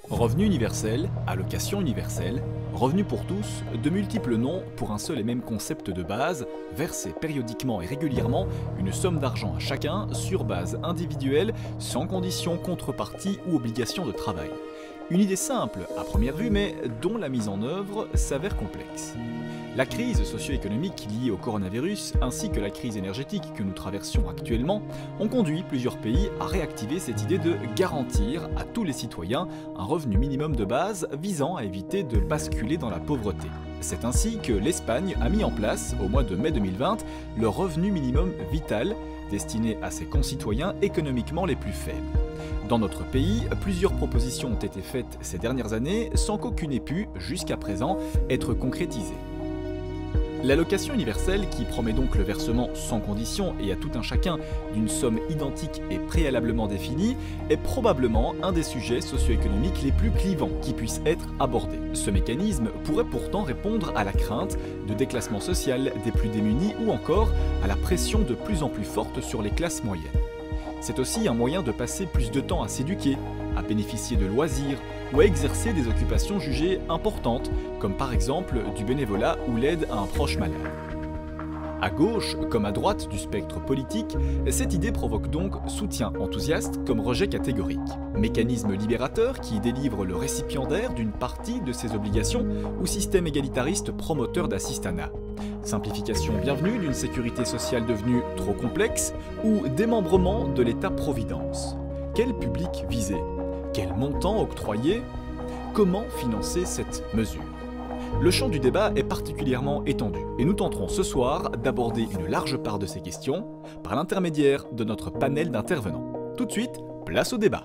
Revenu universel, allocation universelle, revenu pour tous, de multiples noms pour un seul et même concept de base, verser périodiquement et régulièrement une somme d'argent à chacun sur base individuelle, sans condition, contrepartie ou obligation de travail. Une idée simple à première vue, mais dont la mise en œuvre s'avère complexe. La crise socio-économique liée au coronavirus ainsi que la crise énergétique que nous traversons actuellement ont conduit plusieurs pays à réactiver cette idée de garantir à tous les citoyens un revenu minimum de base visant à éviter de basculer dans la pauvreté. C'est ainsi que l'Espagne a mis en place, au mois de mai 2020, le revenu minimum vital, destiné à ses concitoyens économiquement les plus faibles. Dans notre pays, plusieurs propositions ont été faites ces dernières années sans qu'aucune ait pu, jusqu'à présent, être concrétisée. L'allocation universelle, qui promet donc le versement sans condition et à tout un chacun d'une somme identique et préalablement définie, est probablement un des sujets socio-économiques les plus clivants qui puissent être abordés. Ce mécanisme pourrait pourtant répondre à la crainte de déclassement social des plus démunis ou encore à la pression de plus en plus forte sur les classes moyennes. C'est aussi un moyen de passer plus de temps à s'éduquer, à bénéficier de loisirs ou à exercer des occupations jugées importantes, comme par exemple du bénévolat ou l'aide à un proche malade. À gauche comme à droite du spectre politique, cette idée provoque donc soutien enthousiaste comme rejet catégorique. Mécanisme libérateur qui délivre le récipiendaire d'une partie de ses obligations ou système égalitariste promoteur d'assistanat. Simplification bienvenue d'une sécurité sociale devenue trop complexe ou démembrement de l'État-providence. Quel public viser? Quel montant octroyer? Comment financer cette mesure? Le champ du débat est particulièrement étendu et nous tenterons ce soir d'aborder une large part de ces questions par l'intermédiaire de notre panel d'intervenants. Tout de suite, place au débat.